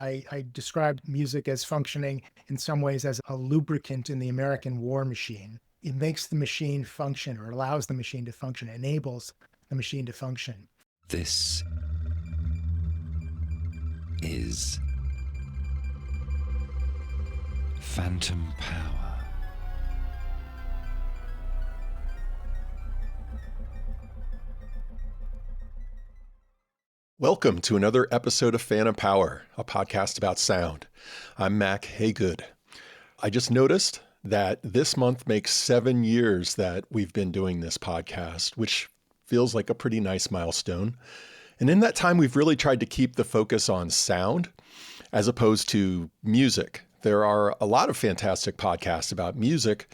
I described music as functioning in some ways as a lubricant in the American war machine. It makes the machine function, or allows the machine to function, enables the machine to function. This is Phantom Power. Welcome to another episode of Phantom Power, a podcast about sound. I'm Mac Haygood. I just noticed that this month makes 7 years that we've been doing this podcast, which feels like a pretty nice milestone. And in that time, we've really tried to keep the focus on sound as opposed to music. There are a lot of fantastic podcasts about music,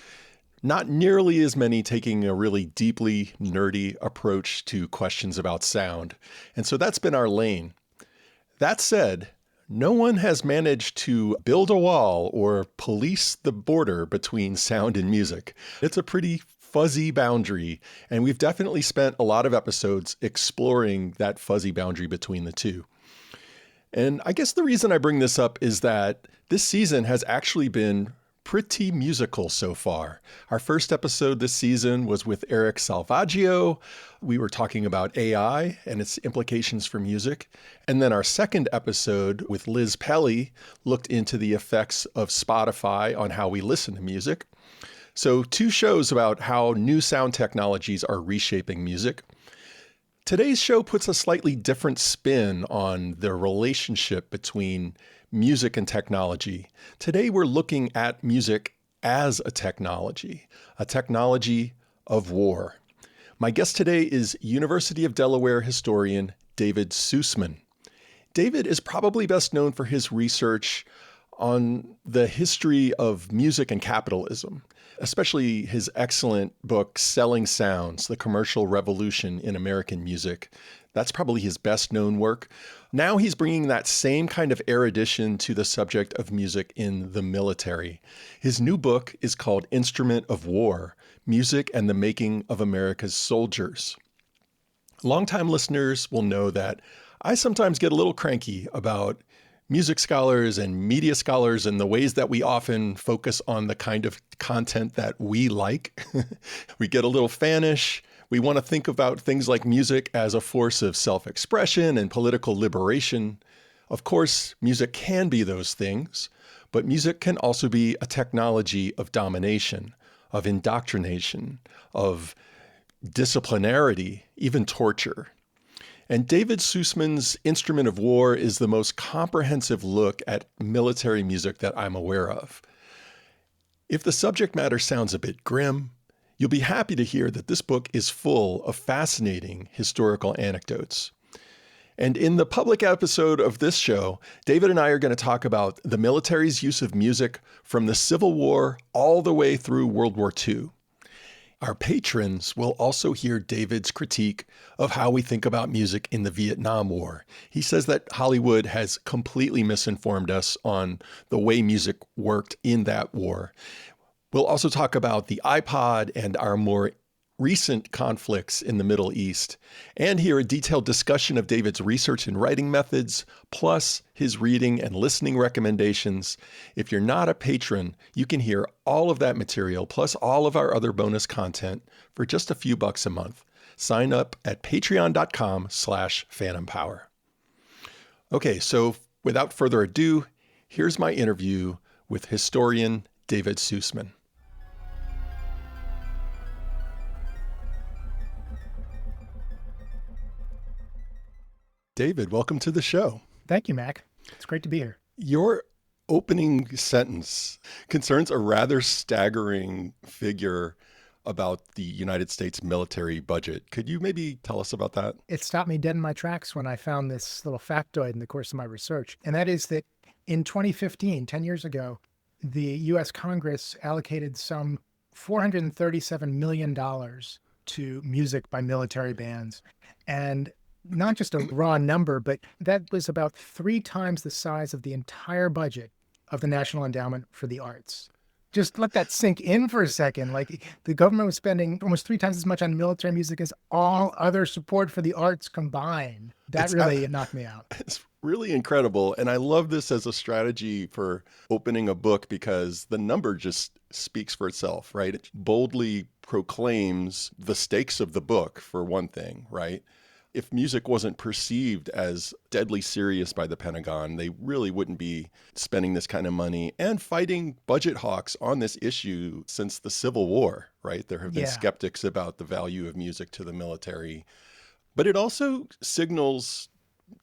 not nearly as many taking a really deeply nerdy approach to questions about sound. And so that's been our lane. That said, no one has managed to build a wall or police the border between sound and music. It's a pretty fuzzy boundary, and we've definitely spent a lot of episodes exploring that fuzzy boundary between the two. And I guess the reason I bring this up is that this season has actually been pretty musical so far. Our first episode this season was with Eric Salvaggio. We were talking about AI and its implications for music. And then our second episode with Liz Pelly looked into the effects of Spotify on how we listen to music. So 2 shows about how new sound technologies are reshaping music. Today's show puts a slightly different spin on the relationship between music and technology. Today, we're looking at music as a technology of war. My guest today is University of Delaware historian David Suisman. David is probably best known for his research on the history of music and capitalism, especially his excellent book, Selling Sounds, The Commercial Revolution in American Music. That's probably his best known work. Now he's bringing that same kind of erudition to the subject of music in the military. His new book is called Instrument of War, Music and the Making of America's Soldiers. Longtime listeners will know that I sometimes get a little cranky about music scholars and media scholars and the ways that we often focus on the kind of content that we like. We get a little fanish. We want to think about things like music as a force of self-expression and political liberation. Of course, music can be those things, but music can also be a technology of domination, of indoctrination, of disciplinarity, even torture. And David Suisman's Instrument of War is the most comprehensive look at military music that I'm aware of. If the subject matter sounds a bit grim, you'll be happy to hear that this book is full of fascinating historical anecdotes. And in the public episode of this show, David and I are going to talk about the military's use of music from the Civil War all the way through World War II. Our patrons will also hear David's critique of how we think about music in the Vietnam War. He says that Hollywood has completely misinformed us on the way music worked in that war. We'll also talk about the iPod and our more recent conflicts in the Middle East, and hear a detailed discussion of David's research and writing methods, plus his reading and listening recommendations. If you're not a patron, you can hear all of that material, plus all of our other bonus content for just a few bucks a month. Sign up at patreon.com/phantompower. Okay, so without further ado, here's my interview with historian David Suisman. David, welcome to the show. Thank you, Mac. It's great to be here. Your opening sentence concerns a rather staggering figure about the United States military budget. Could you maybe tell us about that? It stopped me dead in my tracks when I found this little factoid in the course of my research. And that is that in 2015, 10 years ago, the U.S. Congress allocated some $437 million to music by military bands. And not just a raw number, but that was about 3 times the size of the entire budget of the National Endowment for the Arts. Just let that sink in for a second. Like, the government was spending almost 3 times as much on military music as all other support for the arts combined. That really knocked me out. It's really incredible. And I love this as a strategy for opening a book because the number just speaks for itself, right? It boldly proclaims the stakes of the book, for one thing, right? If music wasn't perceived as deadly serious by the Pentagon, they really wouldn't be spending this kind of money and fighting budget hawks on this issue since the Civil War, right? There have been Yeah. skeptics about the value of music to the military. But it also signals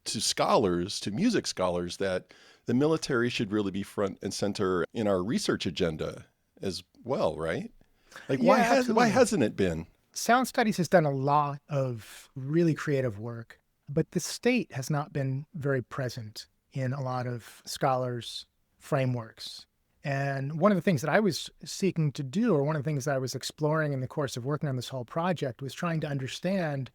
to scholars, to music scholars, that the military should really be front and center in our research agenda as well, right? Like, Yeah, why absolutely. hasn't it been? Sound Studies has done a lot of really creative work, but the state has not been very present in a lot of scholars' frameworks. And one of the things that I was seeking to do, or one of the things that I was exploring in the course of working on this whole project, was trying to understand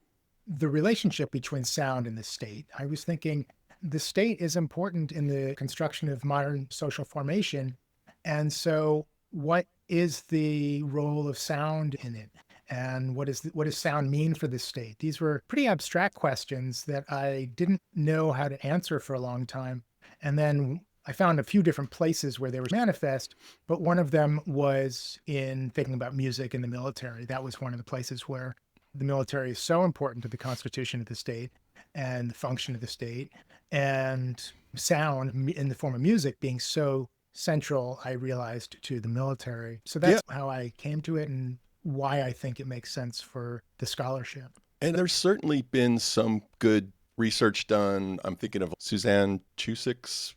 the relationship between sound and the state. I was thinking the state is important in the construction of modern social formation. And so, what is the role of sound in it? And what does sound mean for the state? These were pretty abstract questions that I didn't know how to answer for a long time. And then I found a few different places where they were manifest, but one of them was in thinking about music in the military. That was one of the places where the military is so important to the constitution of the state and the function of the state, and sound in the form of music being so central, I realized, to the military. So Yeah. that's how I came to it and why I think it makes sense for the scholarship. And there's certainly been some good research done. I'm thinking of Suzanne Cusick's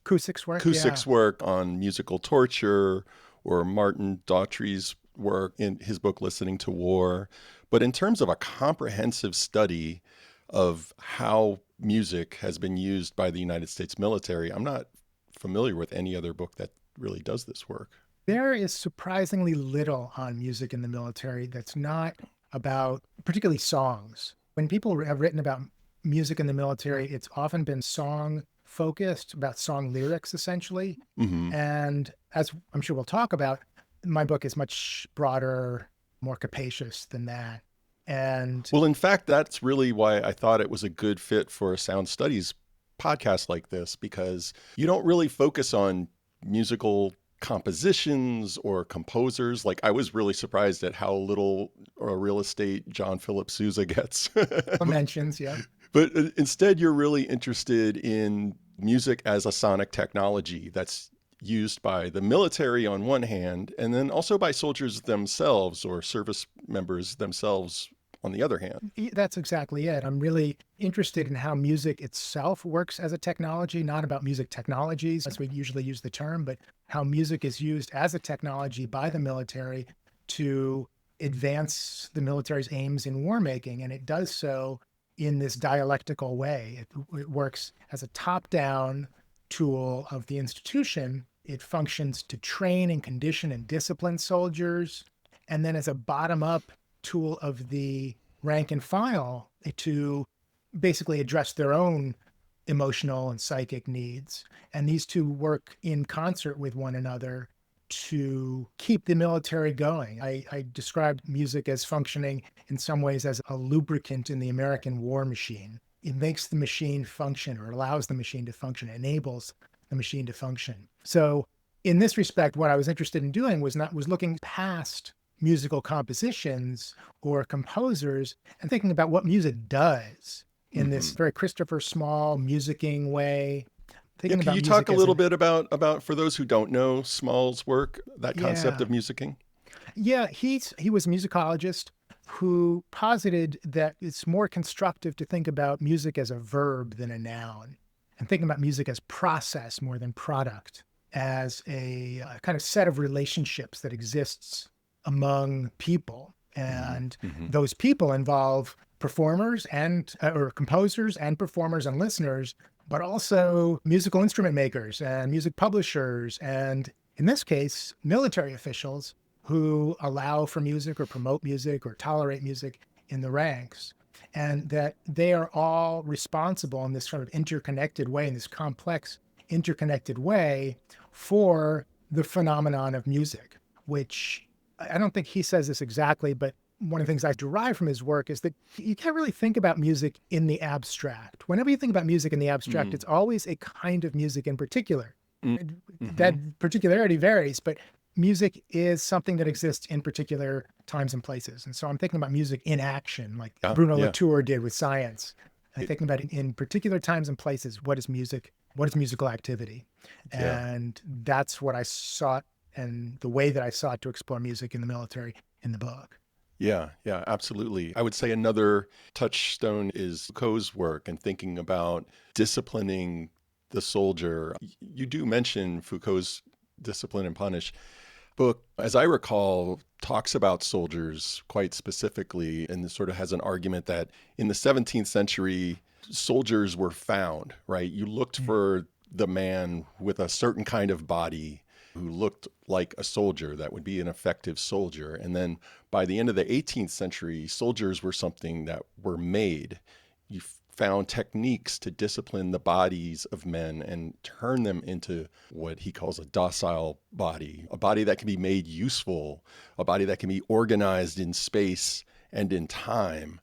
work, yeah. Cusick's work on musical torture, or Martin Daughtry's work in his book, Listening to War. But in terms of a comprehensive study of how music has been used by the United States military, I'm not familiar with any other book that really does this work. There is surprisingly little on music in the military that's not about particularly songs. When people have written about music in the military, it's often been song focused, about song lyrics, essentially. Mm-hmm. And as I'm sure we'll talk about, my book is much broader, more capacious than that. And Well, in fact, that's really why I thought it was a good fit for a sound studies podcast like this, because you don't really focus on musical compositions or composers. Like, I was really surprised at how little real estate John Philip Sousa gets. mentions, yeah. But instead, you're really interested in music as a sonic technology that's used by the military on one hand, and then also by soldiers themselves or service members themselves on the other hand. That's exactly it. I'm really interested in how music itself works as a technology, not about music technologies, as we usually use the term, but how music is used as a technology by the military to advance the military's aims in war making. And it does so in this dialectical way. It works as a top-down tool of the institution. It functions to train and condition and discipline soldiers, and then as a bottom-up tool of the rank and file to basically address their own emotional and psychic needs. And these two work in concert with one another to keep the military going. I described music as functioning in some ways as a lubricant in the American war machine. It makes the machine function, or allows the machine to function, enables the machine to function. So in this respect, what I was interested in doing was looking past musical compositions or composers and thinking about what music does in this very Christopher Small musicking way. Yeah, can you talk a little bit about, for those who don't know Small's work, that concept of musicking? Yeah, he was a musicologist who posited that it's more constructive to think about music as a verb than a noun, and thinking about music as process more than product, as a kind of set of relationships that exists among people. And those people involve performers or composers and performers and listeners, but also musical instrument makers and music publishers, and in this case, military officials who allow for music or promote music or tolerate music in the ranks. And that they are all responsible in this sort of interconnected way, in this complex interconnected way, for the phenomenon of music, which I don't think he says this exactly, but one of the things I derive from his work is that you can't really think about music in the abstract. Whenever you think about music in the abstract, it's always a kind of music in particular. That particularity varies, but music is something that exists in particular times and places. And so I'm thinking about music in action, like Bruno Latour did with science. I'm thinking about it in particular times and places. What is music? What is musical activity? And that's what I sought, and the way that I sought to explore music in the military in the book. Yeah, absolutely. I would say another touchstone is Foucault's work and thinking about disciplining the soldier. You do mention Foucault's Discipline and Punish book, as I recall, talks about soldiers quite specifically, and sort of has an argument that in the 17th century, soldiers were found, right? You looked for the man with a certain kind of body who looked like a soldier that would be an effective soldier. And then by the end of the 18th century, soldiers were something that were made. You found techniques to discipline the bodies of men and turn them into what he calls a docile body, a body that can be made useful, a body that can be organized in space and in time.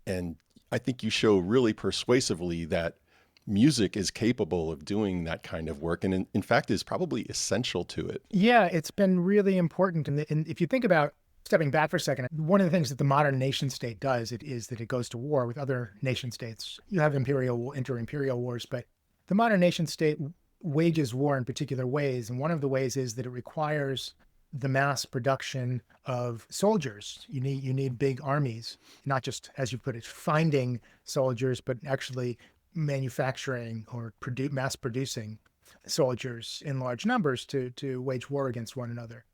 And I think you show really persuasively that music is capable of doing that kind of work, and in fact is probably essential to it. Yeah, it's been really important. And if you think about, stepping back for a second, one of the things that the modern nation state does is that it goes to war with other nation states. You have inter-imperial wars, but the modern nation state wages war in particular ways. And one of the ways is that it requires the mass production of soldiers. You need big armies, not just, as you put it, finding soldiers, but actually manufacturing or mass producing soldiers in large numbers to wage war against one another.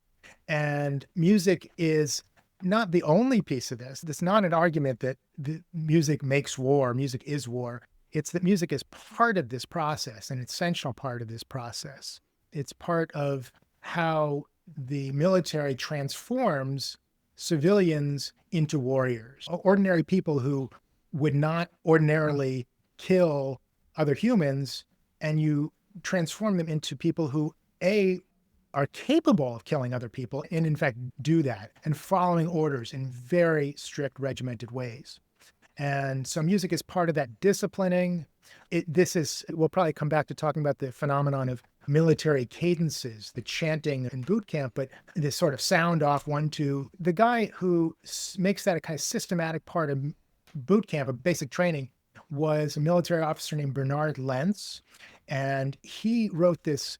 And music is not the only piece of this. It's not an argument that the music makes war, music is war. It's that music is part of this process, an essential part of this process. It's part of how the military transforms civilians into warriors. Ordinary people who would not ordinarily kill other humans, and you transform them into people who, are capable of killing other people and in fact do that and following orders in very strict regimented ways. And so music is part of that disciplining. We'll probably come back to talking about the phenomenon of military cadences, the chanting in boot camp, but this sort of sound off 1, 2. The guy who makes that a kind of systematic part of boot camp, of basic training, was a military officer named Bernard Lentz. And he wrote the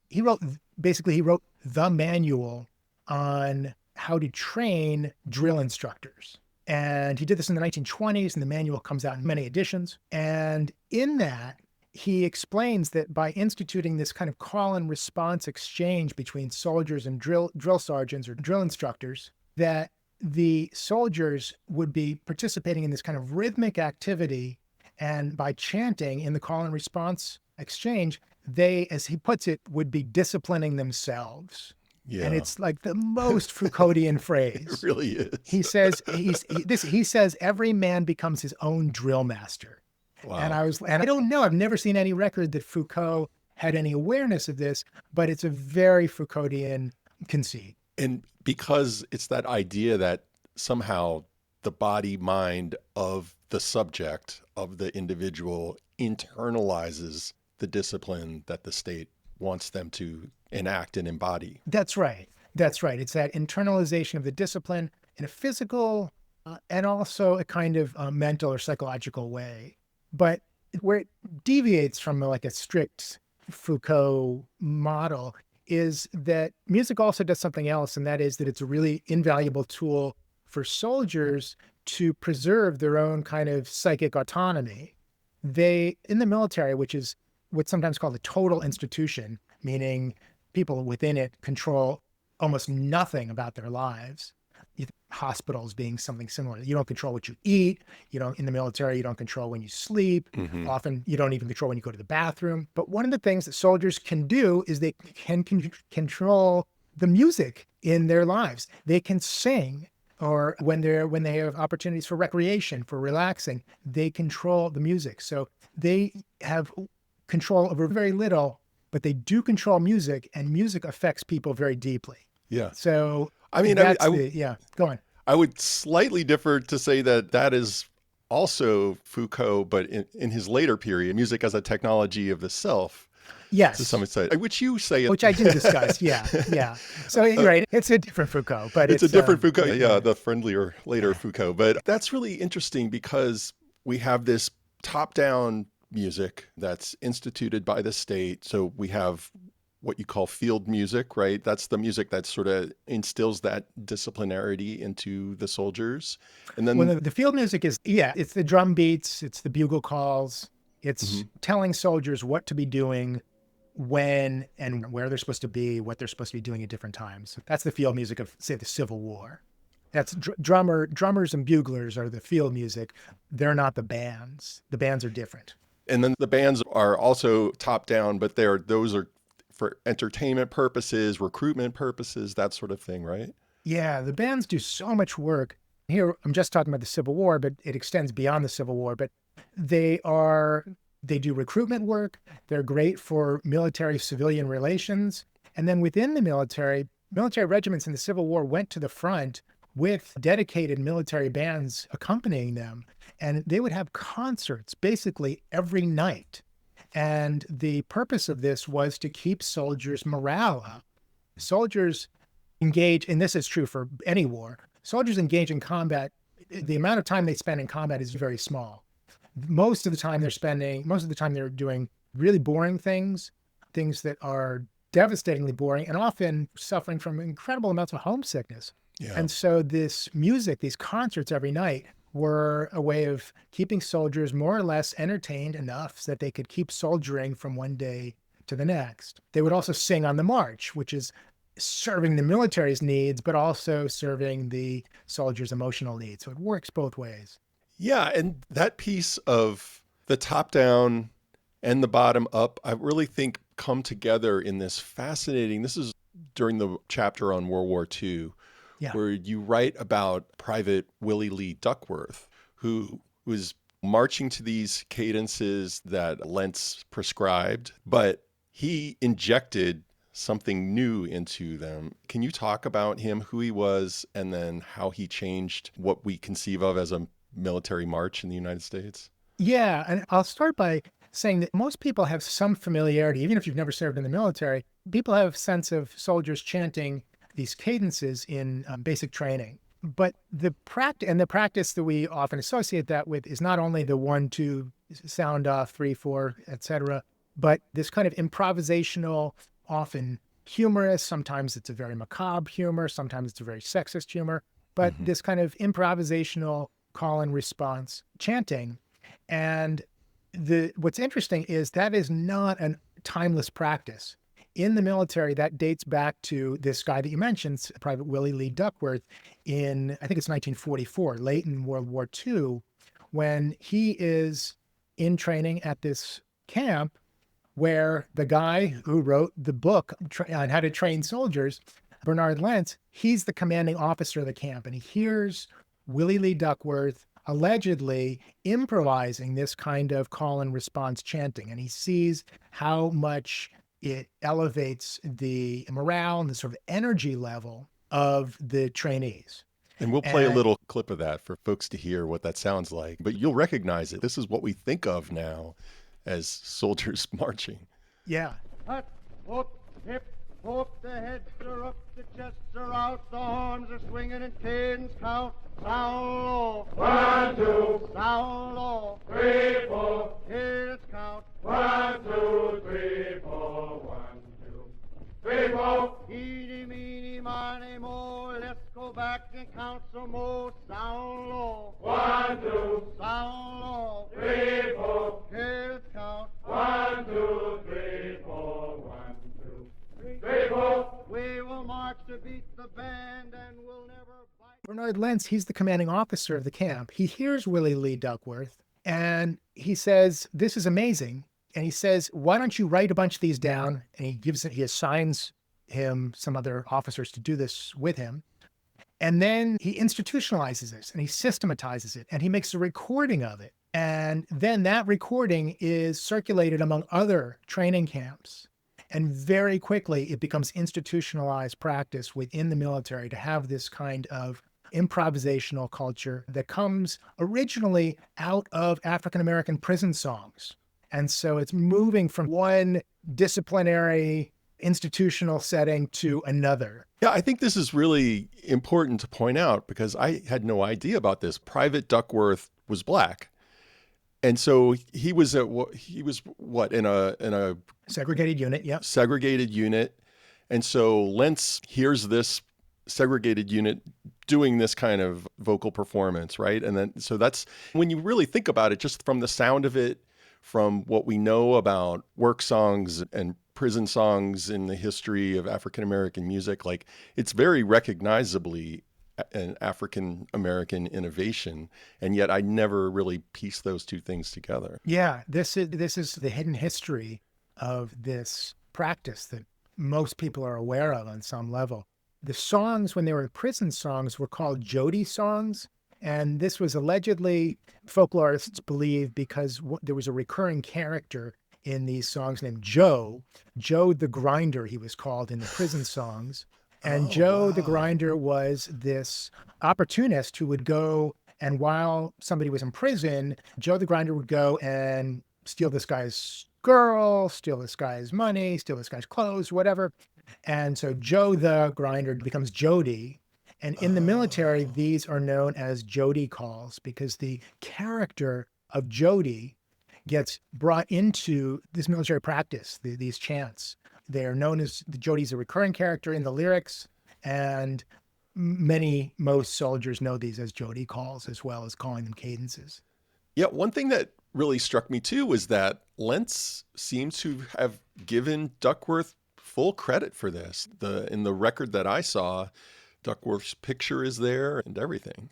manual on how to train drill instructors. And he did this in the 1920s, and the manual comes out in many editions. And in that, he explains that by instituting this kind of call and response exchange between soldiers and drill sergeants or drill instructors, that the soldiers would be participating in this kind of rhythmic activity. And by chanting in the call and response exchange, they, as he puts it, would be disciplining themselves. Yeah. And it's like the most Foucauldian phrase. It really is. He says he says every man becomes his own drill master. Wow. And I don't know, I've never seen any record that Foucault had any awareness of this, but it's a very Foucauldian conceit. And because it's that idea that somehow the body mind of the subject, of the individual, internalizes the discipline that the state wants them to enact and embody. That's right. It's that internalization of the discipline in a physical and also a kind of mental or psychological way. But where it deviates from like a strict Foucault model is that music also does something else, and that is that it's a really invaluable tool for soldiers to preserve their own kind of psychic autonomy. They, in the military, which is what's sometimes called a total institution, meaning people within it control almost nothing about their lives. Hospitals being something similar. You don't control what you eat. In the military, you don't control when you sleep. Mm-hmm. Often you don't even control when you go to the bathroom. But one of the things that soldiers can do is they can control the music in their lives. They can sing, or when they have opportunities for recreation, for relaxing, they control the music. So they have control over very little, but they do control music, and music affects people very deeply. Yeah. So I mean, go on. I would slightly differ to say that that is also Foucault, but in his later period, music as a technology of the self, to some Yes, extent, which you say which I do discuss. Yeah, yeah. So you're right, it's a different Foucault, but it's a it's different Foucault. yeah. Yeah, the friendlier later Foucault. But that's really interesting because we have this top-down music that's instituted by the state. So we have what you call field music, right? That's the music that sort of instills that disciplinarity into the soldiers. And Well, then the field music is, yeah, it's the drum beats, it's the bugle calls, it's Mhm. telling soldiers what to be doing, when and where they're supposed to be, what they're supposed to be doing at different times. That's the field music of, say, the Civil War. That's drummers and buglers are the field music. They're not the bands. The bands are different. and then the bands are also top down, but those are for entertainment purposes, recruitment purposes, that sort of thing, right? Yeah, the bands do so much work. Here, I'm just talking about the Civil War, but it extends beyond the Civil War. But they do recruitment work. They're great for military-civilian relations. And then within the military regiments in the Civil War went to the front with dedicated military bands accompanying them. And they would have concerts basically every night. And the purpose of this was to keep soldiers' morale up. Soldiers engage, and this is true for any war, soldiers engage in combat. The amount of time they spend in combat is very small. Most of the time they're doing really boring things that are devastatingly boring and often suffering from incredible amounts of homesickness. Yeah. And so this music, these concerts every night were a way of keeping soldiers more or less entertained enough so that they could keep soldiering from one day to the next. They would also sing on the march, which is serving the military's needs, but also serving the soldiers' emotional needs. So it works both ways. Yeah, and that piece of the top down and the bottom up, I really think come together in this fascinating, this is during the chapter on World War II, Yeah. where you write about Private Willie Lee Duckworth, who was marching to these cadences that Lentz prescribed, but he injected something new into them. Can you talk about him, who he was, and then how he changed what we conceive of as a military march in the United States? Yeah. And I'll start by saying that most people have some familiarity, even if you've never served in the military, people have a sense of soldiers chanting these cadences in basic training. But the practice that we often associate that with is not only the 1, 2, sound off, 3, 4, etc., but this kind of improvisational, often humorous, sometimes it's a very macabre humor, sometimes it's a very sexist humor, but this kind of improvisational call and response chanting. And what's interesting is that is not a timeless practice. In the military, that dates back to this guy that you mentioned, Private Willie Lee Duckworth, in, I think it's 1944, late in World War II, when he is in training at this camp where the guy who wrote the book on how to train soldiers, Bernard Lentz, he's the commanding officer of the camp. And he hears Willie Lee Duckworth allegedly improvising this kind of call and response chanting. And he sees how much it elevates the morale and the sort of energy level of the trainees. And we'll play a little clip of that for folks to hear what that sounds like. But you'll recognize it. This is what we think of now as soldiers marching. Yeah. Hut, whoop, hip, whoop, the heads are up, the chests are out, the arms are swinging and cadence count. Sound low. 1, 2. Sound low. 3, 4. Cadence count. 1, 2, 3, 4. 1, 2, 3, 4. Eeny, meeny, miny, mo. Let's go back and count some more. Sound low. 1, 2. Sound low. 3, 4. Cadence count. 1, 2, 3, 4. 1, 2, 3, 4. We will march to beat the band and we'll never bite. Bernard Lentz, he's the commanding officer of the camp. He hears Willie Lee Duckworth and he says, "This is amazing." And he says, "Why don't you write a bunch of these down?" And he assigns him some other officers to do this with him. And then he institutionalizes this and he systematizes it and he makes a recording of it. And then that recording is circulated among other training camps. And very quickly, it becomes institutionalized practice within the military to have this kind of improvisational culture that comes originally out of African American prison songs. And so it's moving from one disciplinary institutional setting to another. Yeah, I think this is really important to point out because I had no idea about this. Private Duckworth was black. And so he was what in a Segregated unit, yep. segregated unit. And so Lentz hears this segregated unit doing this kind of vocal performance, right? And then so that's when you really think about it, just from the sound of it, from what we know about work songs and prison songs in the history of African American music, like it's very recognizably an African American innovation, and yet I never really pieced those two things together. Yeah, this is the hidden history of this practice that most people are aware of on some level. The songs, when they were prison songs, were called Jody songs. And this was allegedly, folklorists believe, because there was a recurring character in these songs named Joe the Grinder, he was called in the prison songs. And Joe the Grinder was this opportunist who would go, and while somebody was in prison, Joe the Grinder would go and steal this guy's girl, steal this guy's money, steal this guy's clothes, whatever. And so Joe the Grinder becomes Jody. And in the military, these are known as Jody calls because the character of Jody gets brought into this military practice, these chants. They are known as, the Jody's a recurring character in the lyrics, and most soldiers know these as Jody calls, as well as calling them cadences. Yeah, one thing that really struck me too was that Lentz seems to have given Duckworth full credit for this. In the record that I saw, Duckworth's picture is there and everything.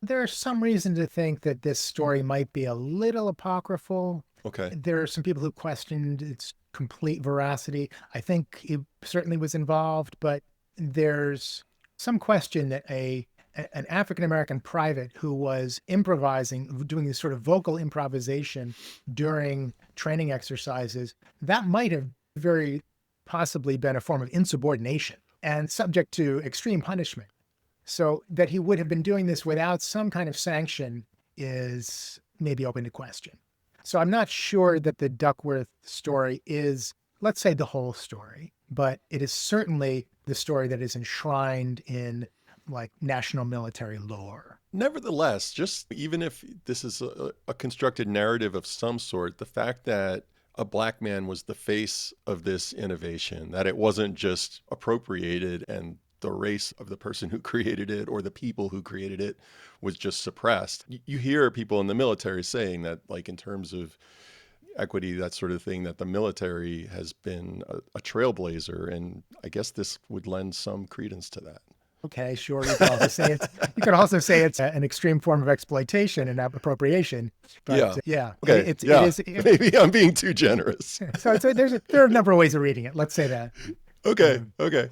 There's some reason to think that this story might be a little apocryphal. Okay. There are some people who questioned its complete veracity. I think he certainly was involved, but there's some question that an African-American private who was improvising, doing this sort of vocal improvisation during training exercises, that might have very possibly been a form of insubordination and subject to extreme punishment. So that he would have been doing this without some kind of sanction is maybe open to question. So I'm not sure that the Duckworth story is, let's say, the whole story, but it is certainly the story that is enshrined in like national military lore. Nevertheless, just even if this is a constructed narrative of some sort, the fact that a black man was the face of this innovation, that it wasn't just appropriated and the race of the person who created it or the people who created it was just suppressed. You hear people in the military saying that, like in terms of equity, that sort of thing, that the military has been a trailblazer. And I guess this would lend some credence to that. Okay, sure. You could also say it's an extreme form of exploitation and appropriation. But yeah. Okay. It is. Maybe I'm being too generous. So there are a number of ways of reading it. Let's say that. Okay.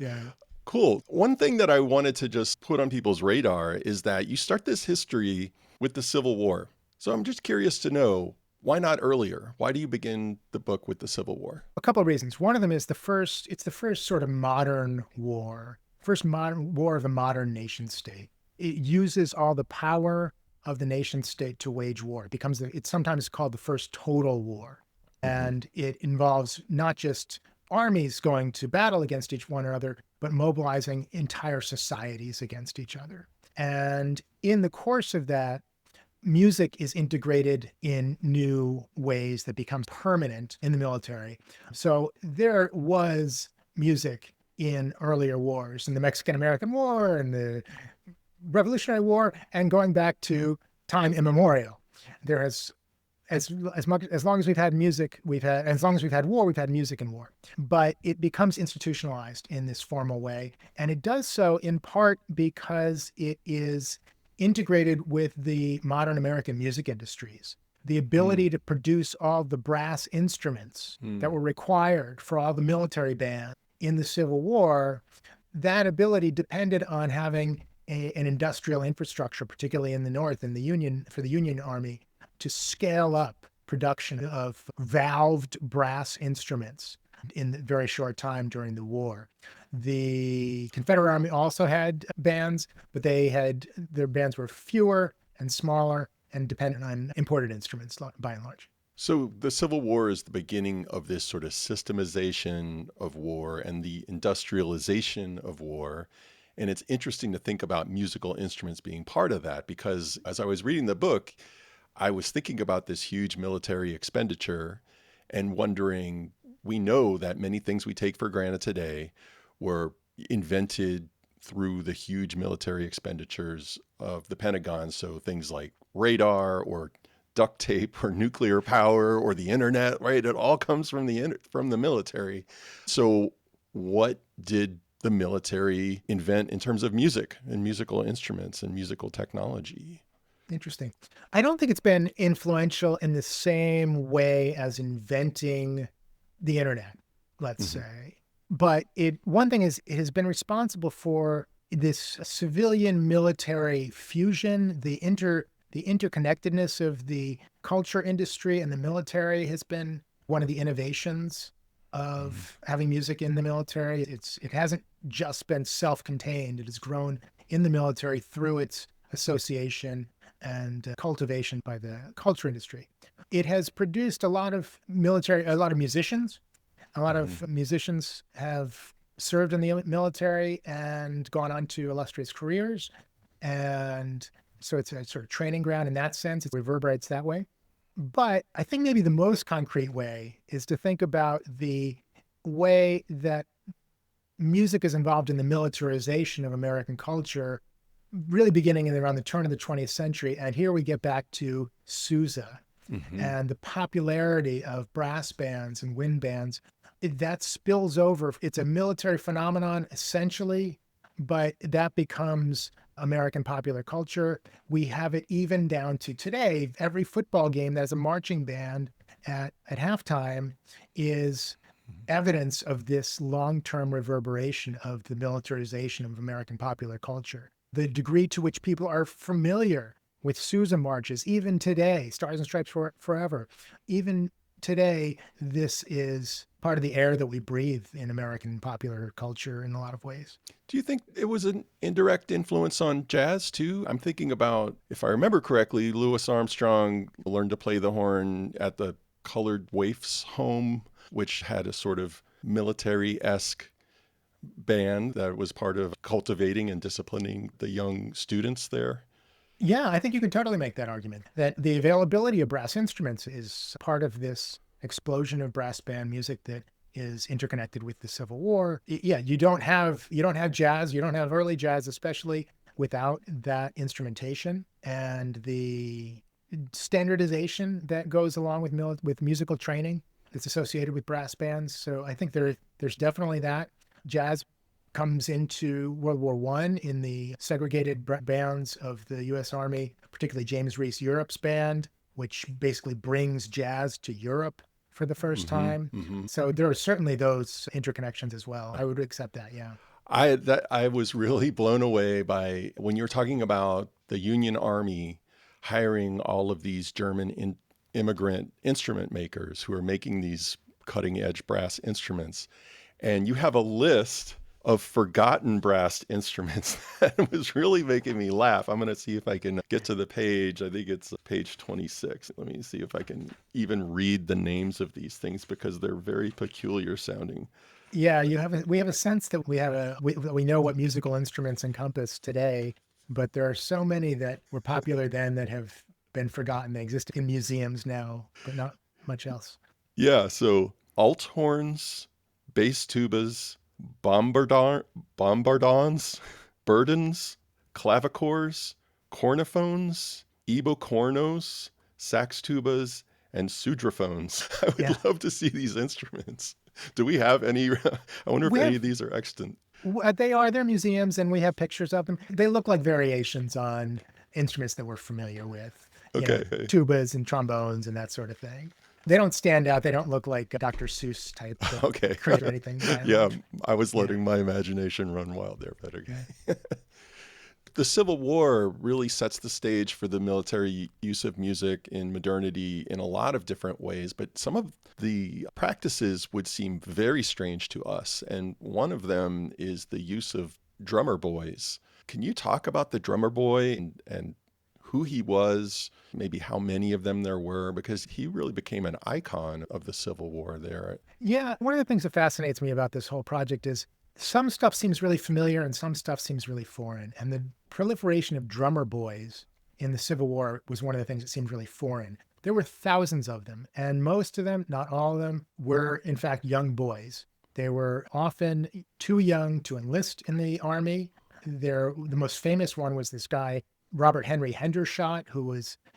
Yeah. Cool. One thing that I wanted to just put on people's radar is that you start this history with the Civil War. So I'm just curious to know, why not earlier? Why do you begin the book with the Civil War? A couple of reasons. One of them is it's the first sort of modern war, first modern war of a modern nation state. It uses all the power of the nation state to wage war. It's sometimes called the first total war. And it involves not just armies going to battle against each one another, but mobilizing entire societies against each other. And in the course of that, music is integrated in new ways that becomes permanent in the military. So there was music in earlier wars, in the Mexican-American War and the Revolutionary War, and going back to time immemorial. There has as long as we've had music, as long as we've had war, we've had music and war. But it becomes institutionalized in this formal way. And it does so in part because it is integrated with the modern American music industries. The ability to produce all the brass instruments that were required for all the military bands in the Civil War, that ability depended on having an industrial infrastructure, particularly in the North, for the Union Army, to scale up production of valved brass instruments in a very short time during the war. The Confederate Army also had bands, but their bands were fewer and smaller and dependent on imported instruments by and large. So the Civil War is the beginning of this sort of systemization of war and the industrialization of war. And it's interesting to think about musical instruments being part of that, because as I was reading the book, I was thinking about this huge military expenditure and wondering, we know that many things we take for granted today were invented through the huge military expenditures of the Pentagon. So things like radar or duct tape or nuclear power or the internet, right? It all comes from the military. So what did the military invent in terms of music and musical instruments and musical technology? Interesting. I don't think it's been influential in the same way as inventing the internet, let's say. But one thing is, it has been responsible for this civilian military fusion. The interconnectedness of the culture industry and the military has been one of the innovations of having music in the military. It hasn't just been self-contained. It has grown in the military through its association and cultivation by the culture industry. It has produced a lot of musicians. A lot of musicians have served in the military and gone on to illustrious careers. And so it's a sort of training ground in that sense. It reverberates that way. But I think maybe the most concrete way is to think about the way that music is involved in the militarization of American culture, really beginning around the turn of the 20th century. And here we get back to Sousa and the popularity of brass bands and wind bands. That spills over. It's a military phenomenon, essentially, but that becomes American popular culture. We have it even down to today. Every football game that has a marching band at halftime is evidence of this long-term reverberation of the militarization of American popular culture. The degree to which people are familiar with Sousa marches, even today, Stars and Stripes Forever, even today, this is part of the air that we breathe in American popular culture in a lot of ways. Do you think it was an indirect influence on jazz too? I'm thinking about, if I remember correctly, Louis Armstrong learned to play the horn at the Colored Waifs home, which had a sort of military-esque band that was part of cultivating and disciplining the young students there. Yeah, I think you can totally make that argument, that the availability of brass instruments is part of this explosion of brass band music that is interconnected with the Civil War. Yeah, you don't have jazz, you don't have early jazz, especially without that instrumentation and the standardization that goes along with musical training that's associated with brass bands. So I think there's definitely that. Jazz comes into World War I in the segregated bands of the U.S. Army, particularly James Reese Europe's band, which basically brings jazz to Europe for the first time. So there are certainly those interconnections as well. I would accept that, yeah. I was really blown away by when you're talking about the Union Army hiring all of these German immigrant instrument makers who are making these cutting edge brass instruments. And you have a list of forgotten brass instruments that was really making me laugh. I'm going to see if I can get to the page. I think it's page 26. Let me see if I can even read the names of these things because they're very peculiar sounding. Yeah, we have a sense that we know what musical instruments encompass today, but there are so many that were popular then that have been forgotten. They exist in museums now, but not much else. Yeah, so alt horns, bass tubas, bombardons, burdens, clavicors, cornophones, ebocornos, sax tubas, and soudraphones. I would love to see these instruments. Do we have any? I wonder if any of these are extant. They're museums, and we have pictures of them. They look like variations on instruments that we're familiar with. Okay. Tubas and trombones and that sort of thing. They don't stand out. They don't look like Dr. Seuss type or anything. Yeah, I was letting my imagination run wild there, but okay. The Civil War really sets the stage for the military use of music in modernity in a lot of different ways, but some of the practices would seem very strange to us. And one of them is the use of drummer boys. Can you talk about the drummer boy and who he was, maybe how many of them there were? Because he really became an icon of the Civil War there. Yeah, one of the things that fascinates me about this whole project is some stuff seems really familiar and some stuff seems really foreign. And the proliferation of drummer boys in the Civil War was one of the things that seemed really foreign. There were thousands of them, and most of them, not all of them, were in fact young boys. They were often too young to enlist in the army. The most famous one was this guy, Robert Henry Hendershot, who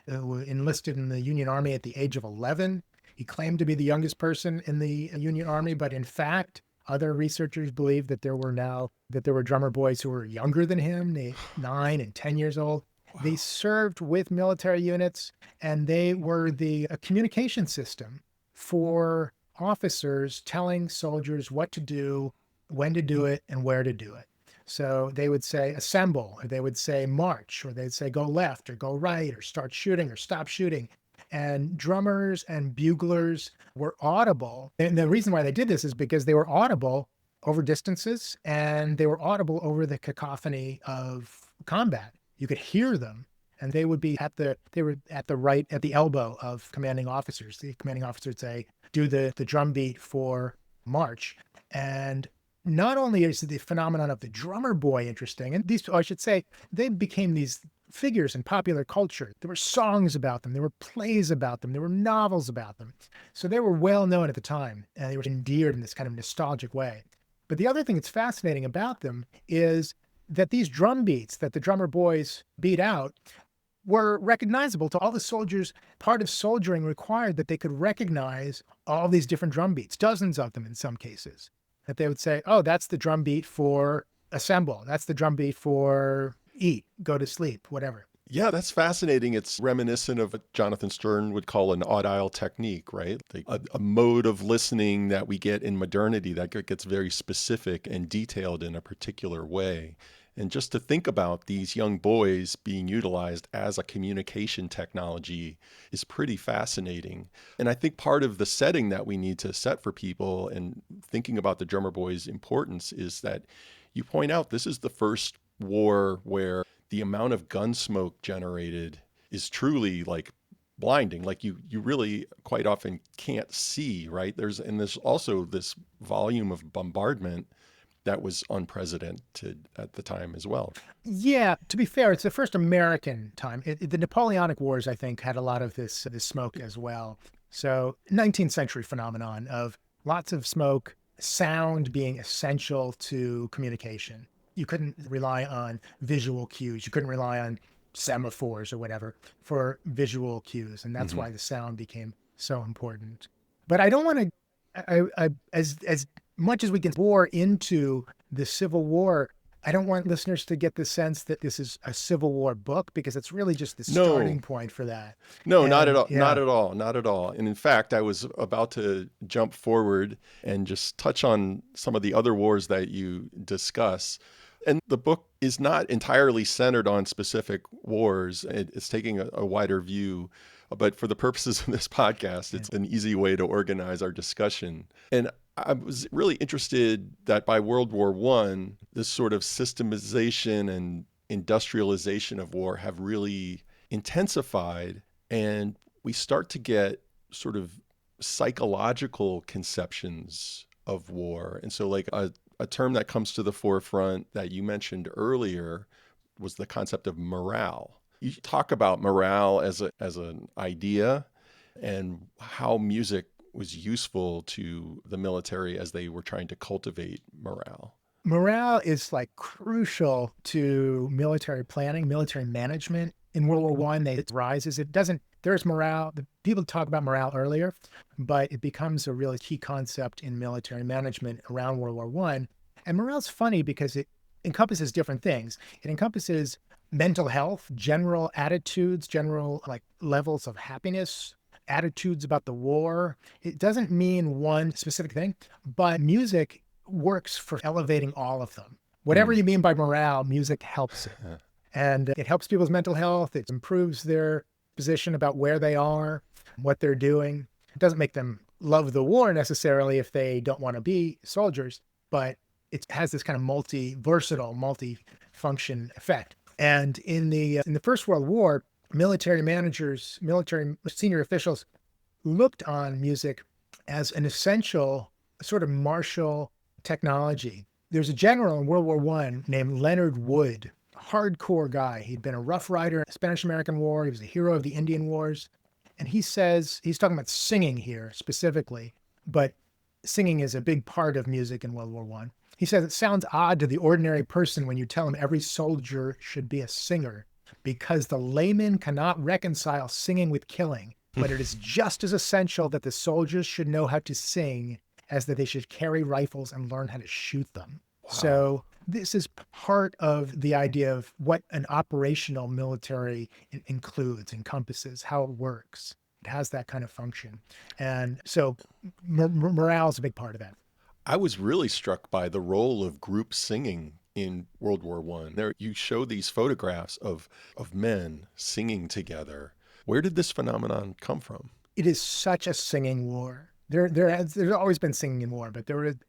enlisted in the Union Army at the age of 11. He claimed to be the youngest person in the Union Army, but in fact, other researchers believe that there were drummer boys who were younger than him, 9 and 10 years old. Wow. They served with military units, and they were a communication system for officers telling soldiers what to do, when to do it, and where to do it. So they would say assemble, or they would say march, or they'd say go left or go right, or start shooting or stop shooting. And drummers and buglers were audible. And the reason why they did this is because they were audible over distances, and they were audible over the cacophony of combat. You could hear them, and they would be at the elbow of commanding officers. The commanding officer would say, do the drum beat for march. And not only is the phenomenon of the drummer boy interesting, and I should say, they became these figures in popular culture. There were songs about them. There were plays about them. There were novels about them. So they were well known at the time, and they were endeared in this kind of nostalgic way. But the other thing that's fascinating about them is that these drum beats that the drummer boys beat out were recognizable to all the soldiers. Part of soldiering required that they could recognize all these different drum beats, dozens of them in some cases. That they would say, oh, that's the drum beat for assemble. That's the drum beat for eat, go to sleep, whatever. Yeah, that's fascinating. It's reminiscent of what Jonathan Stern would call an audile technique, right? A mode of listening that we get in modernity that gets very specific and detailed in a particular way. And just to think about these young boys being utilized as a communication technology is pretty fascinating. And I think part of the setting that we need to set for people and thinking about the drummer boys' importance is that you point out this is the first war where the amount of gun smoke generated is truly like blinding. Like you really quite often can't see, right? There's also this volume of bombardment that was unprecedented at the time as well. Yeah, to be fair, it's the first American time. The Napoleonic Wars, I think, had a lot of this smoke as well. So 19th century phenomenon of lots of smoke, sound being essential to communication. You couldn't rely on visual cues. You couldn't rely on semaphores or whatever for visual cues. And that's why the sound became so important. But I don't want to, as much as we can bore into the Civil War, I don't want listeners to get the sense that this is a Civil War book, because it's really just the starting point for that. No, not at all. Yeah. Not at all. Not at all. And in fact, I was about to jump forward and just touch on some of the other wars that you discuss. And the book is not entirely centered on specific wars. It's taking a wider view. But for the purposes of this podcast, it's an easy way to organize our discussion. And I was really interested that by World War I, this sort of systemization and industrialization of war have really intensified. And we start to get sort of psychological conceptions of war. And so like a term that comes to the forefront that you mentioned earlier was the concept of morale. You talk about morale as an idea and how music was useful to the military as they were trying to cultivate morale. Morale is like crucial to military planning, military management. In World War I, it rises. There's morale. The people talk about morale earlier, but it becomes a really key concept in military management around World War I. And morale's funny because it encompasses different things. It encompasses mental health, general attitudes, general like levels of happiness, attitudes about the war. It doesn't mean one specific thing, but music works for elevating all of them. Whatever you mean by morale, music helps it. And it helps people's mental health. It improves their position about where they are, what they're doing. It doesn't make them love the war necessarily if they don't want to be soldiers, but it has this kind of versatile, multi-function effect. And in the First World War, military managers, military senior officials looked on music as an essential sort of martial technology. There's a general in World War I named Leonard Wood, a hardcore guy. He'd been a Rough Rider in the Spanish-American War. He was a hero of the Indian Wars. And he says, he's talking about singing here specifically, but singing is a big part of music in World War I. He says it sounds odd to the ordinary person when you tell him every soldier should be a singer, because the layman cannot reconcile singing with killing, but it is just as essential that the soldiers should know how to sing as that they should carry rifles and learn how to shoot them. Wow. So this is part of the idea of what an operational military encompasses, how it works. It has that kind of function. And so morale is a big part of that. I was really struck by the role of group singing in World War I. There, you show these photographs of men singing together. Where did this phenomenon come from? It is such a singing war. There's always been singing in war, but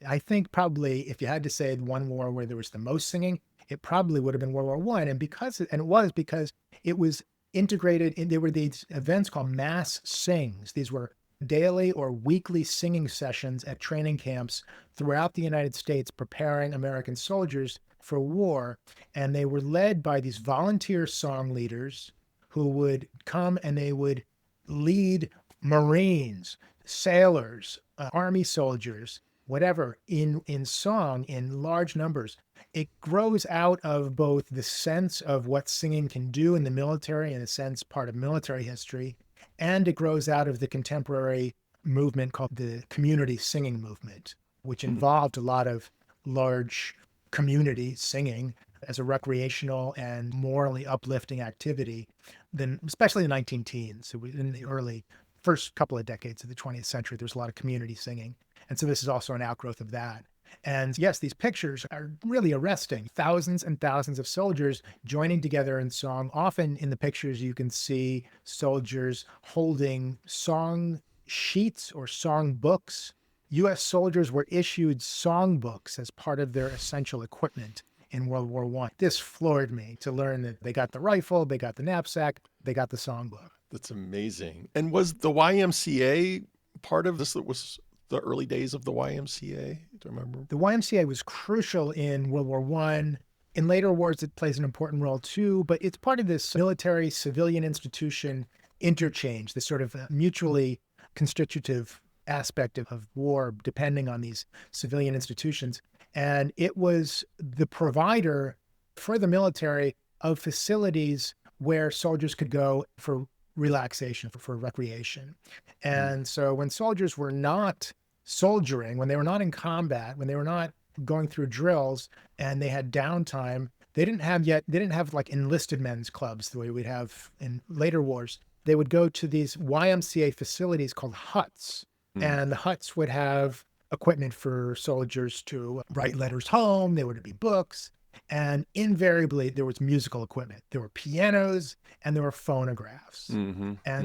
I think probably if you had to say one war where there was the most singing, it probably would have been World War I. And it was because it was integrated in, there were these events called mass sings. These were daily or weekly singing sessions at training camps throughout the United States, preparing American soldiers for war. And they were led by these volunteer song leaders who would come and they would lead Marines, sailors, Army soldiers, whatever, in song in large numbers. It grows out of both the sense of what singing can do in the military, in a sense, part of military history, and it grows out of the contemporary movement called the community singing movement, which involved a lot of large community singing as a recreational and morally uplifting activity, then especially in the 19 teens. In the early first couple of decades of the 20th century, there's a lot of community singing. And so this is also an outgrowth of that. And yes, these pictures are really arresting. Thousands and thousands of soldiers joining together in song. Often in the pictures, you can see soldiers holding song sheets or song books. U.S. soldiers were issued song books as part of their essential equipment in World War I. This floored me to learn that they got the rifle, they got the knapsack, they got the songbook. That's amazing. And was the YMCA part of this? That was the early days of the YMCA? Do you remember? The YMCA was crucial in World War I. In later wars, it plays an important role too, but it's part of this military civilian institution interchange, this sort of mutually constitutive aspect of war, depending on these civilian institutions. And it was the provider for the military of facilities where soldiers could go for relaxation, for recreation. And so when soldiers were not soldiering, when they were not in combat, when they were not going through drills and they had downtime, they didn't have like enlisted men's clubs the way we'd have in later wars. They would go to these YMCA facilities called huts. And the huts would have equipment for soldiers to write letters home. There would be books. And invariably, there was musical equipment. There were pianos and there were phonographs.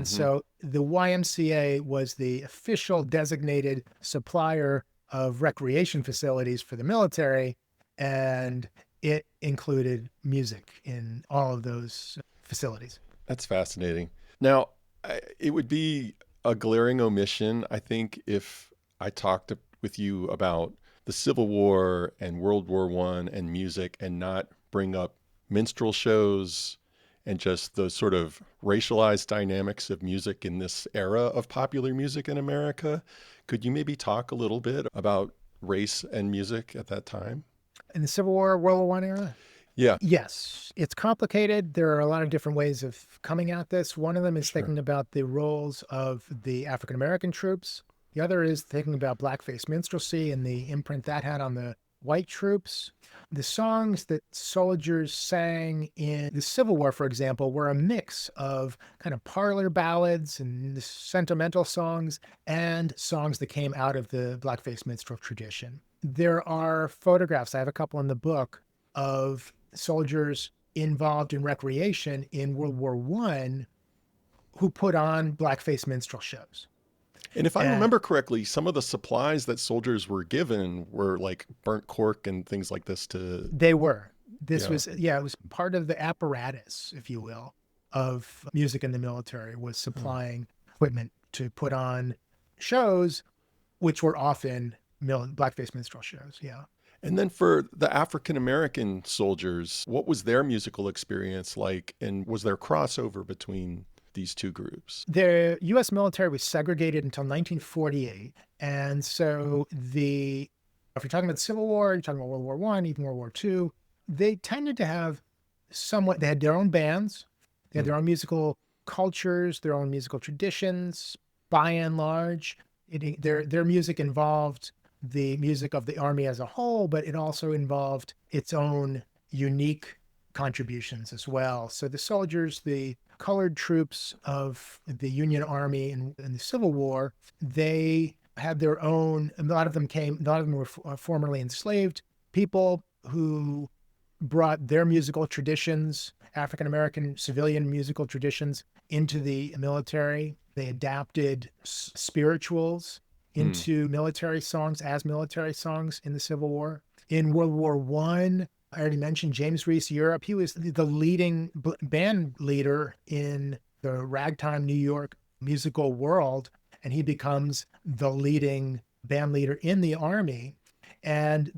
So the YMCA was the official designated supplier of recreation facilities for the military, and it included music in all of those facilities. That's fascinating. Now, it would be a glaring omission, I think, if I talked with you about the Civil War and World War I and music and not bring up minstrel shows and just the sort of racialized dynamics of music in this era of popular music in America. Could you maybe talk a little bit about race and music at that time? In the Civil War, World War I era? Yeah. Yes. It's complicated. There are a lot of different ways of coming at this. One of them is thinking about the roles of the African-American troops. The other is thinking about blackface minstrelsy and the imprint that had on the white troops. The songs that soldiers sang in the Civil War, for example, were a mix of kind of parlor ballads and sentimental songs and songs that came out of the blackface minstrel tradition. There are photographs, I have a couple in the book, of soldiers involved in recreation in World War I who put on blackface minstrel shows. And if I And remember correctly, some of the supplies that soldiers were given were like burnt cork and things like this to, they were. This Yeah. was, yeah, it was part of the apparatus, if you will, of music in the military, was supplying equipment to put on shows, which were often blackface minstrel shows. Yeah. And then for the African American soldiers, what was their musical experience like? And was there crossover between these two groups? The U.S. military was segregated until 1948. And so if you're talking about the Civil War, you're talking about World War I, even World War II, they tended to have they had their own bands, they had their own musical cultures, their own musical traditions. By and large, their music involved the music of the Army as a whole, but it also involved its own unique contributions as well. So the soldiers, the colored troops of the Union Army in the Civil War, they had their own, a lot of them were formerly enslaved people who brought their musical traditions, African-American civilian musical traditions, into the military. They adapted spirituals into military songs as military songs in the Civil War. In World War I already mentioned James Reese Europe. He was the leading band leader in the ragtime New York musical world, and he becomes the leading band leader in the Army. And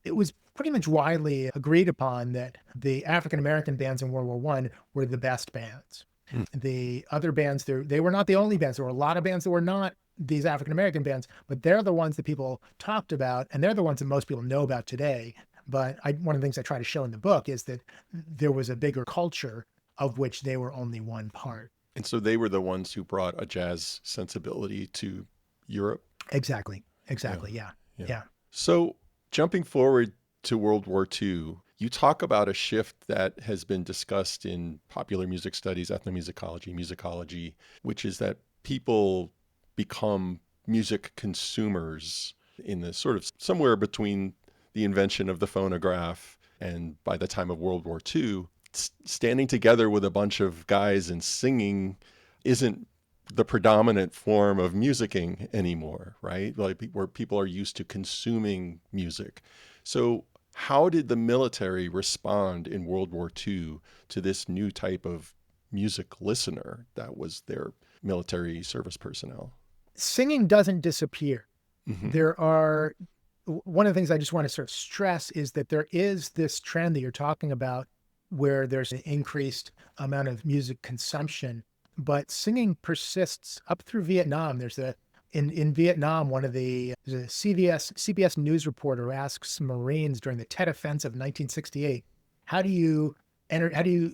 it was pretty much widely agreed upon that the African-American bands in World War I were the best bands. The other bands, they were not the only bands. There were a lot of bands that were not these African-American bands, but they're the ones that people talked about, and they're the ones that most people know about today. But one of the things I try to show in the book is that there was a bigger culture of which they were only one part. And so they were the ones who brought a jazz sensibility to Europe? Exactly. Yeah. So jumping forward to World War II, you talk about a shift that has been discussed in popular music studies, ethnomusicology, musicology, which is that people become music consumers in the sort of somewhere between the invention of the phonograph and by the time of World War II, standing together with a bunch of guys and singing isn't the predominant form of musicking anymore, right? Like where people are used to consuming music. So how did the military respond in World War II to this new type of music listener that was their military service personnel? Singing doesn't disappear. There are, one of the things I just want to sort of stress is that there is this trend that you're talking about where there's an increased amount of music consumption, but singing persists up through Vietnam. In Vietnam, there's a CBS News reporter who asks Marines during the Tet Offensive of 1968, how do you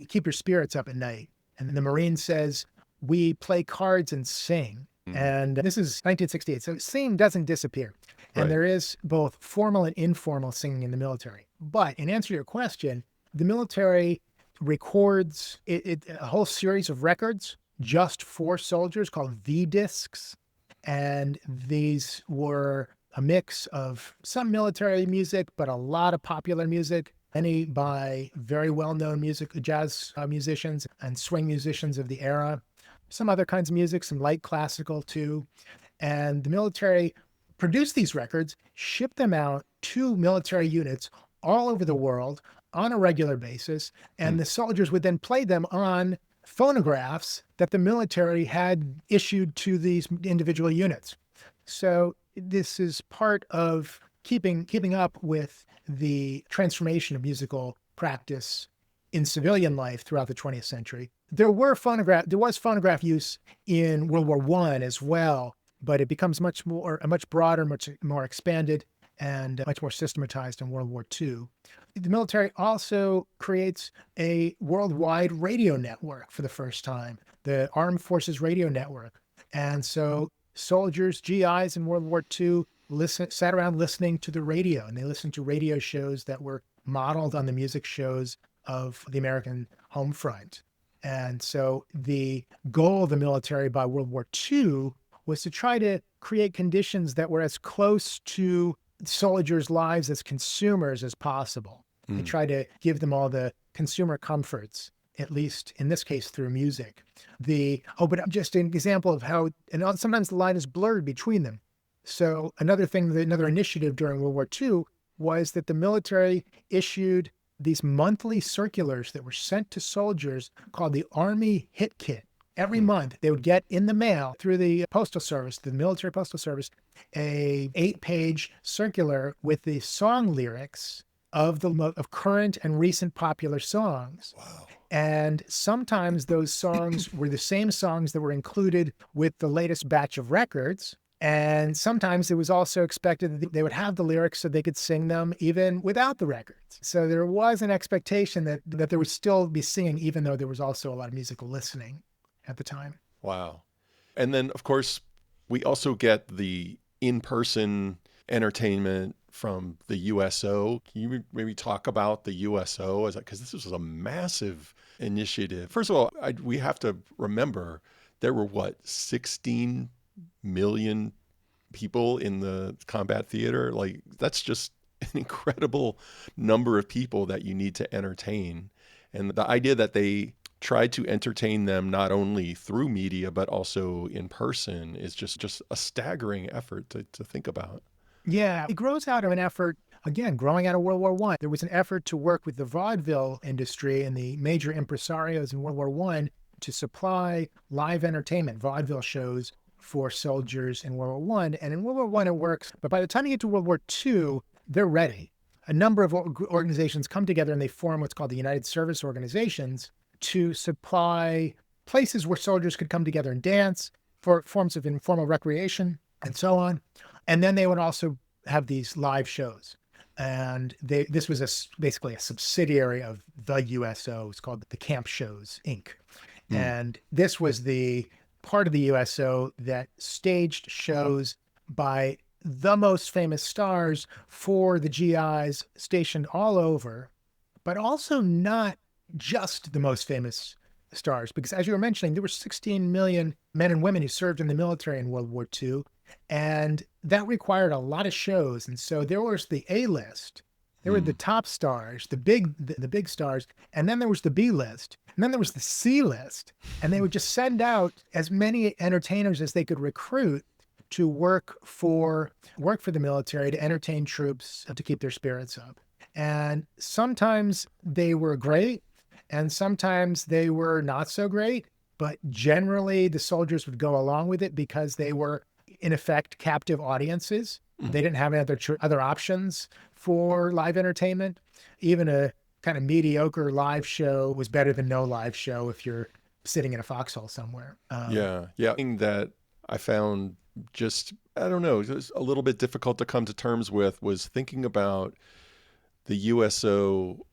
keep your spirits up at night? And the Marine says, we play cards and sing. And this is 1968. So singing doesn't disappear. And there is both formal and informal singing in the military. But in answer to your question, the military records a whole series of records just for soldiers called V-discs. And these were a mix of some military music, but a lot of popular music, many by very well-known jazz musicians and swing musicians of the era. Some other kinds of music, some light classical too. And the military produced these records, shipped them out to military units all over the world on a regular basis. And the soldiers would then play them on phonographs that the military had issued to these individual units. So this is part of keeping up with the transformation of musical practice in civilian life throughout the 20th century. There was phonograph use in World War I as well, but it becomes much broader, much more expanded, and much more systematized in World War II. The military also creates a worldwide radio network for the first time, the Armed Forces Radio Network. And so soldiers, GIs in World War II sat around listening to the radio, and they listened to radio shows that were modeled on the music shows of the American home front. And so the goal of the military by World War II was to try to create conditions that were as close to soldiers' lives as consumers as possible. They tried to give them all the consumer comforts, at least in this case through music. But just an example of how, and sometimes the line is blurred between them. So another initiative during World War II was that the military issued these monthly circulars that were sent to soldiers called the Army Hit Kit. Every month they would get in the mail through the postal service, the military postal service, a 8-page circular with the song lyrics of current and recent popular songs. Wow. And sometimes those songs were the same songs that were included with the latest batch of records. And sometimes it was also expected that they would have the lyrics so they could sing them even without the records. So there was an expectation that there would still be singing, even though there was also a lot of musical listening at the time. Wow. And then, of course, we also get the in-person entertainment from the USO. Can you maybe talk about the USO? Because this was a massive initiative. First of all, we have to remember there were, 16 million people in the combat theater? Like, that's just an incredible number of people that you need to entertain. And the idea that they tried to entertain them not only through media, but also in person is just a staggering effort to think about. Yeah, it grows out of an effort, again, growing out of World War I. There was an effort to work with the vaudeville industry and the major impresarios in World War I to supply live entertainment, vaudeville shows for soldiers in World War I. And in World War I, it works. But by the time you get to World War II, they're ready. A number of organizations come together and they form what's called the United Service Organizations to supply places where soldiers could come together and dance, for forms of informal recreation and so on. And then they would also have these live shows. And this was basically a subsidiary of the USO. It's called the Camp Shows, Inc. And this was the part of the USO that staged shows by the most famous stars for the GIs stationed all over, but also not just the most famous stars, because as you were mentioning, there were 16 million men and women who served in the military in World War II, and that required a lot of shows. And so there was the A-list, there were the top stars, the big stars, and then there was the B-list, and then there was the C-list, and they would just send out as many entertainers as they could recruit to work for the military, to entertain troops, to keep their spirits up. And sometimes they were great, and sometimes they were not so great, but generally the soldiers would go along with it because they were, in effect, captive audiences. They didn't have other options for live entertainment. Even a kind of mediocre live show was better than no live show if you're sitting in a foxhole somewhere. Yeah. Thing that I found just, I don't know, just a little bit difficult to come to terms with was thinking about the USO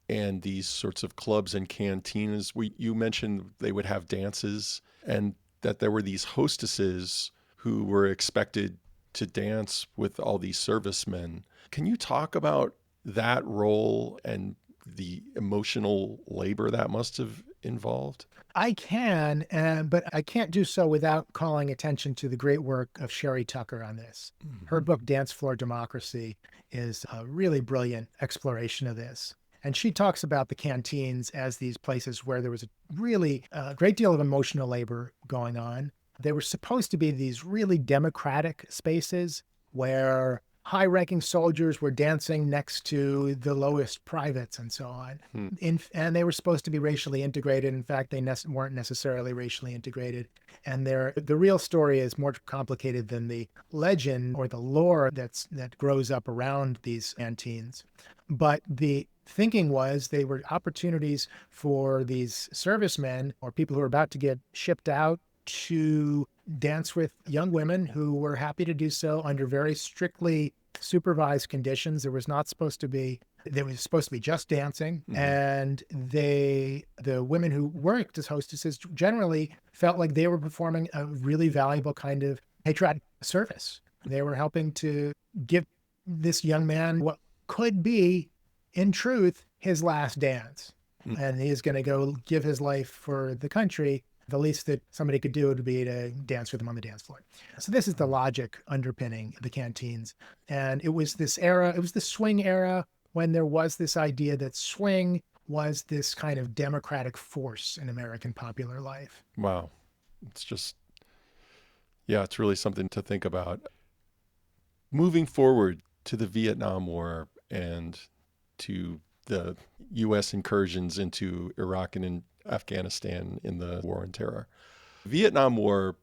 and these sorts of clubs and cantinas. You mentioned they would have dances and that there were these hostesses who were expected to dance with all these servicemen. Can you talk about that role and the emotional labor that must have involved? I can, but I can't do so without calling attention to the great work of Sherry Tucker on this. Her book, Dance Floor Democracy, is a really brilliant exploration of this. And she talks about the canteens as these places where there was a great deal of emotional labor going on. They were supposed to be these really democratic spaces where high-ranking soldiers were dancing next to the lowest privates and so on. And they were supposed to be racially integrated. In fact, they weren't necessarily racially integrated. And the real story is more complicated than the legend or the lore that grows up around these canteens. But the thinking was they were opportunities for these servicemen or people who were about to get shipped out to dance with young women who were happy to do so under very strictly supervised conditions. There was supposed to be just dancing. And the women who worked as hostesses generally felt like they were performing a really valuable kind of patriotic service. They were helping to give this young man what could be, in truth, his last dance. And he's going to go give his life for the country. The least that somebody could do would be to dance with him on the dance floor. So this is the logic underpinning the canteens. And it was this era, it was the swing era when there was this idea that swing was this kind of democratic force in American popular life. Wow. It's just, yeah, it's really something to think about. Moving forward to the Vietnam War and to the U.S. incursions into Iraq and Afghanistan in the War on Terror. Vietnam War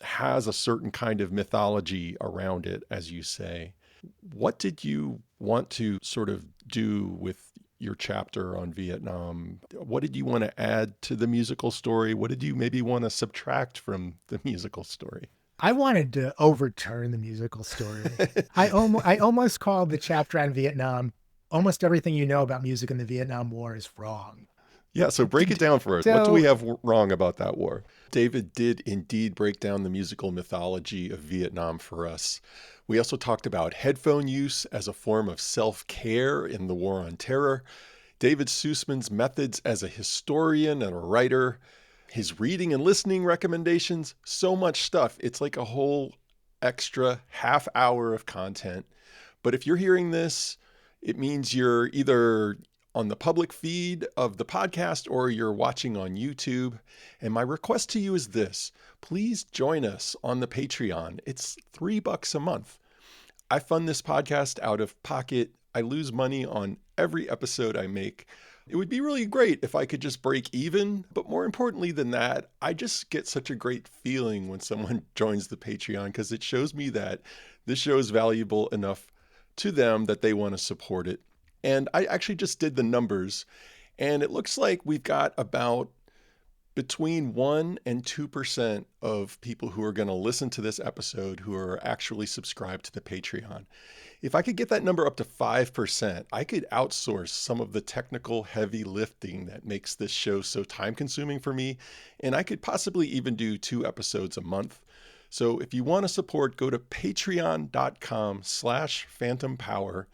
has a certain kind of mythology around it, as you say. What did you want to sort of do with your chapter on Vietnam? What did you want to add to the musical story? What did you maybe want to subtract from the musical story? I wanted to overturn the musical story. I almost called the chapter on Vietnam, almost everything you know about music in the Vietnam War is wrong. Yeah, so break it down for us. What do we have wrong about that war? David did indeed break down the musical mythology of Vietnam for us. We also talked about headphone use as a form of self-care in the War on Terror, David Suisman's methods as a historian and a writer, his reading and listening recommendations, so much stuff. It's like a whole extra half hour of content. But if you're hearing this, it means you're either on the public feed of the podcast or you're watching on YouTube. And my request to you is this: please join us on the Patreon. It's $3 a month. I fund this podcast out of pocket. I lose money on every episode I make. It would be really great if I could just break even. But more importantly than that, I just get such a great feeling when someone joins the Patreon, because it shows me that this show is valuable enough to them that they want to support it. And I actually just did the numbers, and it looks like we've got about between 1% and 2% of people who are going to listen to this episode who are actually subscribed to the Patreon. If I could get that number up to 5%, I could outsource some of the technical heavy lifting that makes this show so time consuming for me. And I could possibly even do 2 episodes a month. So if you want to support, go to patreon.com/phantompower.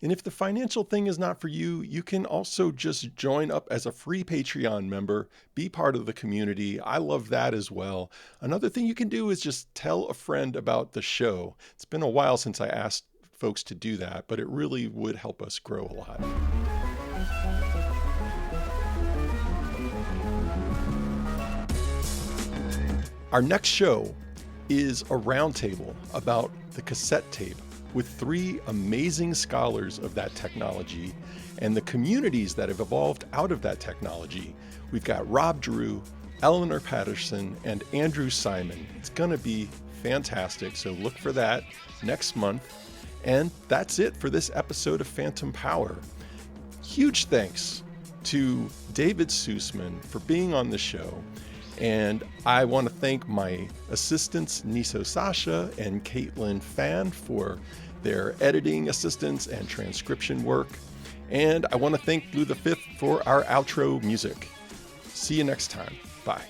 And if the financial thing is not for you, you can also just join up as a free Patreon member, be part of the community. I love that as well. Another thing you can do is just tell a friend about the show. It's been a while since I asked folks to do that, but it really would help us grow a lot. Our next show is a roundtable about the cassette tape with 3 amazing scholars of that technology and the communities that have evolved out of that technology. We've got Rob Drew, Eleanor Patterson, and Andrew Simon. It's going to be fantastic, so look for that next month. And that's it for this episode of Phantom Power. Huge thanks to David Suisman for being on the show. And I want to thank my assistants, Niso Sasha and Caitlin Fan, for their editing assistance and transcription work. And I want to thank Blue the Fifth for our outro music. See you next time. Bye.